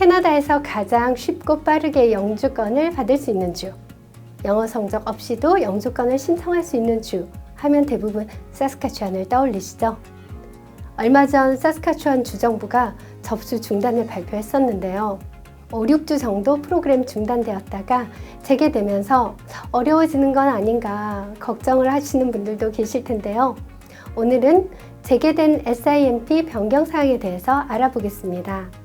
캐나다에서 가장 쉽고 빠르게 영주권을 받을 수 있는 주, 영어 성적 없이도 영주권을 신청할 수 있는 주 하면 대부분 사스카추안을 떠올리시죠? 얼마 전 사스카추안 주정부가 접수 중단을 발표했었는데요. 5, 6주 정도 프로그램 중단되었다가 재개되면서 어려워지는 건 아닌가 걱정을 하시는 분들도 계실 텐데요. 오늘은 재개된 SIMP 변경 사항에 대해서 알아보겠습니다.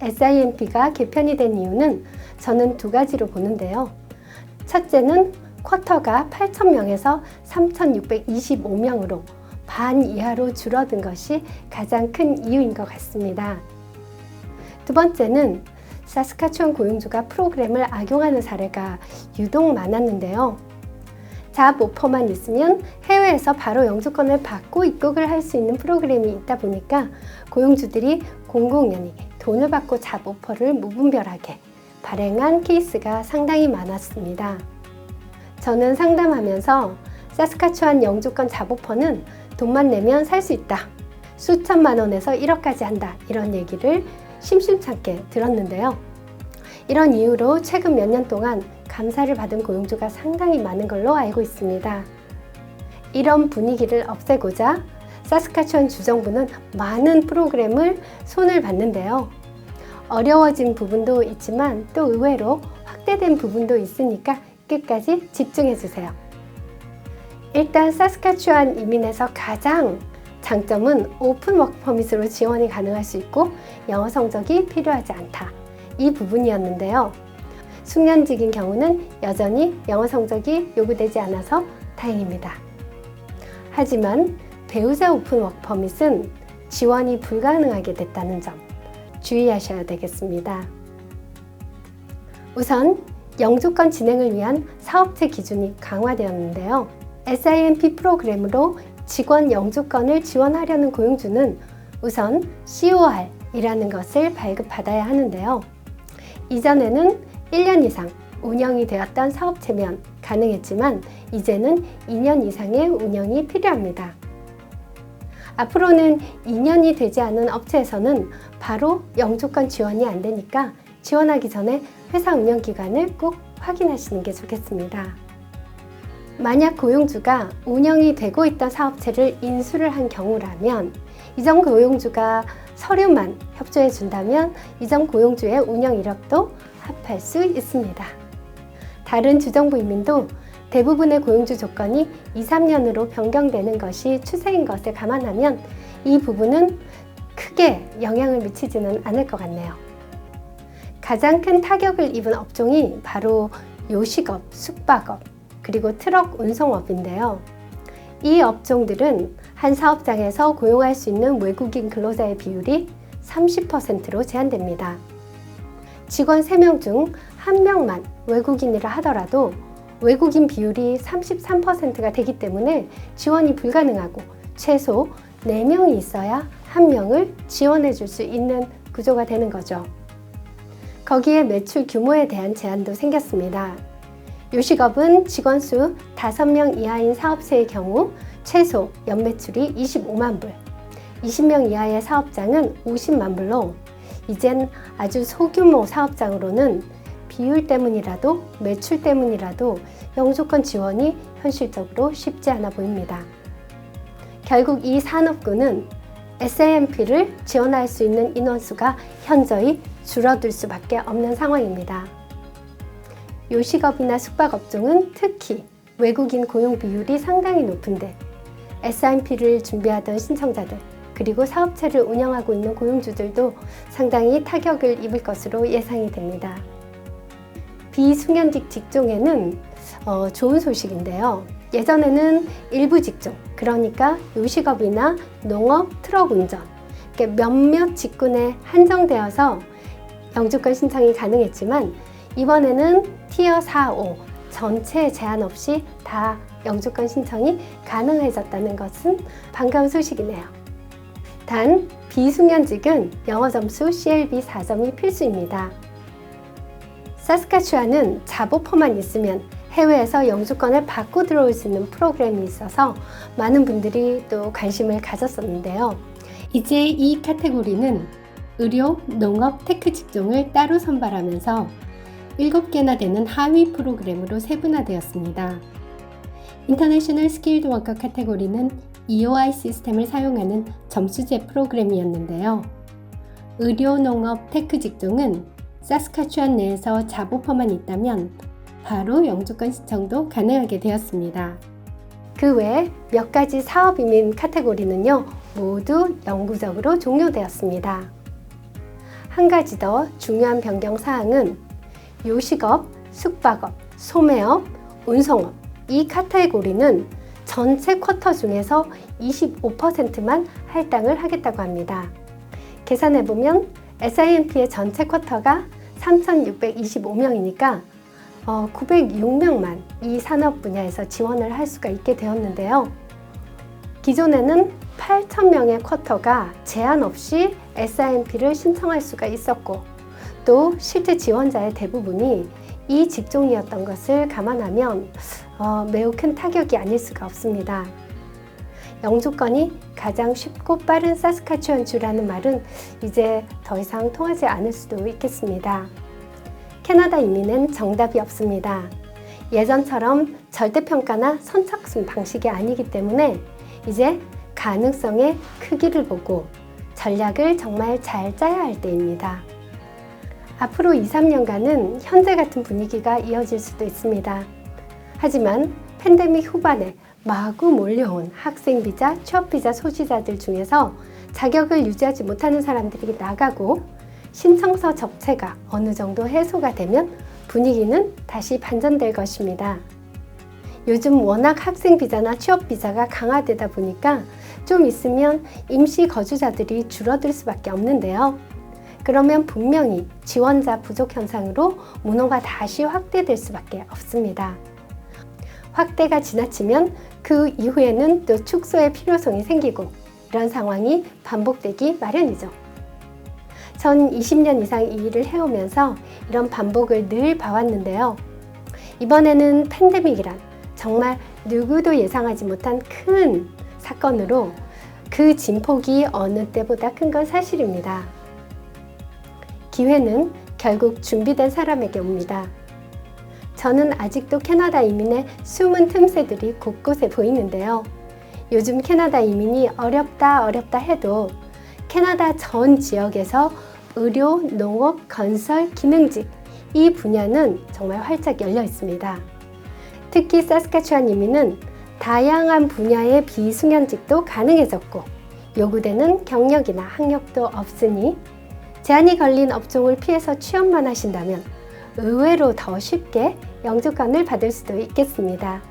SIMP가 개편이 된 이유는 저는 두 가지로 보는데요. 첫째는 쿼터가 8,000명에서 3,625명으로 반 이하로 줄어든 것이 가장 큰 이유인 것 같습니다. 두 번째는 사스카추안 고용주가 프로그램을 악용하는 사례가 유독 많았는데요. 잡 오퍼만 있으면 해외에서 바로 영주권을 받고 입국을 할 수 있는 프로그램이 있다 보니까 고용주들이 공공연히 돈을 받고 잡 오퍼를 무분별하게 발행한 케이스가 상당히 많았습니다. 저는 상담하면서 사스카추안 영주권 잡 오퍼는 돈만 내면 살 수 있다. 수천만 원에서 1억까지 한다. 이런 얘기를 심심찮게 들었는데요. 이런 이유로 최근 몇 년 동안 감사를 받은 고용주가 상당히 많은 걸로 알고 있습니다. 이런 분위기를 없애고자 사스카추안 주정부는 많은 프로그램을 손을 봤는데요. 어려워진 부분도 있지만 또 의외로 확대된 부분도 있으니까 끝까지 집중해 주세요. 일단 사스카추안 이민에서 가장 장점은 오픈 워크 퍼밋으로 지원이 가능할 수 있고 영어 성적이 필요하지 않다. 이 부분이었는데요. 숙련직인 경우는 여전히 영어 성적이 요구되지 않아서 다행입니다. 하지만 배우자 오픈 워크 퍼밋은 지원이 불가능하게 됐다는 점 주의하셔야 되겠습니다. 우선 영주권 진행을 위한 사업체 기준이 강화되었는데요. SIMP 프로그램으로 직원 영주권을 지원하려는 고용주는 우선 COR이라는 것을 발급받아야 하는데요. 이전에는 1년 이상 운영이 되었던 사업체면 가능했지만 이제는 2년 이상의 운영이 필요합니다. 앞으로는 2년이 되지 않은 업체에서는 바로 영주권 지원이 안 되니까 지원하기 전에 회사 운영 기간을 꼭 확인하시는 게 좋겠습니다. 만약 고용주가 운영이 되고 있던 사업체를 인수를 한 경우라면 이전 고용주가 서류만 협조해 준다면 이전 고용주의 운영 이력도 합할 수 있습니다. 다른 주정부 이민도 대부분의 고용주 조건이 2, 3년으로 변경되는 것이 추세인 것을 감안하면 이 부분은 크게 영향을 미치지는 않을 것 같네요. 가장 큰 타격을 입은 업종이 바로 요식업, 숙박업, 그리고 트럭 운송업인데요. 이 업종들은 한 사업장에서 고용할 수 있는 외국인 근로자의 비율이 30%로 제한됩니다. 직원 3명 중 1명만 외국인이라 하더라도 외국인 비율이 33%가 되기 때문에 지원이 불가능하고 최소 4명이 있어야 1명을 지원해 줄 수 있는 구조가 되는 거죠. 거기에 매출 규모에 대한 제한도 생겼습니다. 요식업은 직원 수 5명 이하인 사업체의 경우 최소 연매출이 25만 불, 20명 이하의 사업장은 50만 불로 이젠 아주 소규모 사업장으로는 비율 때문이라도 매출 때문이라도 영주권 지원이 현실적으로 쉽지 않아 보입니다. 결국 이 산업군은 SIMP를 지원할 수 있는 인원수가 현저히 줄어들 수밖에 없는 상황입니다. 요식업이나 숙박업종은 특히 외국인 고용 비율이 상당히 높은데 SIMP를 준비하던 신청자들 그리고 사업체를 운영하고 있는 고용주들도 상당히 타격을 입을 것으로 예상이 됩니다. 비숙련직 직종에는 좋은 소식인데요. 예전에는 일부 직종, 그러니까 요식업이나 농업, 트럭 운전 몇몇 직군에 한정되어서 영주권 신청이 가능했지만 이번에는 티어 4, 5 전체 제한 없이 다 영주권 신청이 가능해졌다는 것은 반가운 소식이네요. 단, 비숙련직은 영어 점수 CLB 4점이 필수입니다. 사스카추안은 잡오퍼만 있으면 해외에서 영주권을 받고 들어올 수 있는 프로그램이 있어서 많은 분들이 또 관심을 가졌었는데요. 이제 이 카테고리는 의료, 농업, 테크 직종을 따로 선발하면서 7개나 되는 하위 프로그램으로 세분화되었습니다. 인터내셔널 스킬드 워커 카테고리는 EOI 시스템을 사용하는 점수제 프로그램이었는데요. 의료, 농업, 테크 직종은 사스카추안 내에서 잡오퍼만 있다면 바로 영주권 신청도 가능하게 되었습니다. 그 외 몇 가지 사업 이민 카테고리는요, 모두 영구적으로 종료되었습니다. 한 가지 더 중요한 변경 사항은 요식업, 숙박업, 소매업, 운송업 이 카테고리는 전체 쿼터 중에서 25%만 할당을 하겠다고 합니다. 계산해보면 SIMP의 전체 쿼터가 3,625명이니까 906명만 이 산업 분야에서 지원을 할 수가 있게 되었는데요. 기존에는 8,000명의 쿼터가 제한 없이 SIMP를 신청할 수가 있었고 또 실제 지원자의 대부분이 이 직종이었던 것을 감안하면 매우 큰 타격이 아닐 수가 없습니다. 영주권이 가장 쉽고 빠른 사스카추안주라는 말은 이제 더 이상 통하지 않을 수도 있겠습니다. 캐나다 이민은 정답이 없습니다. 예전처럼 절대평가나 선착순 방식이 아니기 때문에 이제 가능성의 크기를 보고 전략을 정말 잘 짜야 할 때입니다. 앞으로 2~3년간은 현재 같은 분위기가 이어질 수도 있습니다. 하지만 팬데믹 후반에 마구 몰려온 학생비자, 취업비자 소지자들 중에서 자격을 유지하지 못하는 사람들이 나가고 신청서 적체가 어느 정도 해소가 되면 분위기는 다시 반전될 것입니다. 요즘 워낙 학생비자나 취업비자가 강화되다 보니까 좀 있으면 임시 거주자들이 줄어들 수밖에 없는데요. 그러면 분명히 지원자 부족 현상으로 문호가 다시 확대될 수밖에 없습니다. 확대가 지나치면 그 이후에는 또 축소의 필요성이 생기고 이런 상황이 반복되기 마련이죠. 전 20년 이상 이 일을 해오면서 이런 반복을 늘 봐왔는데요. 이번에는 팬데믹이란 정말 누구도 예상하지 못한 큰 사건으로 그 진폭이 어느 때보다 큰 건 사실입니다. 기회는 결국 준비된 사람에게 옵니다. 저는 아직도 캐나다 이민의 숨은 틈새들이 곳곳에 보이는데요. 요즘 캐나다 이민이 어렵다 해도 캐나다 전 지역에서 의료, 농업, 건설, 기능직 이 분야는 정말 활짝 열려 있습니다. 특히 사스카추안 이민은 다양한 분야의 비승연직도 가능해졌고 요구되는 경력이나 학력도 없으니 제한이 걸린 업종을 피해서 취업만 하신다면 의외로 더 쉽게 영주권을 받을 수도 있겠습니다.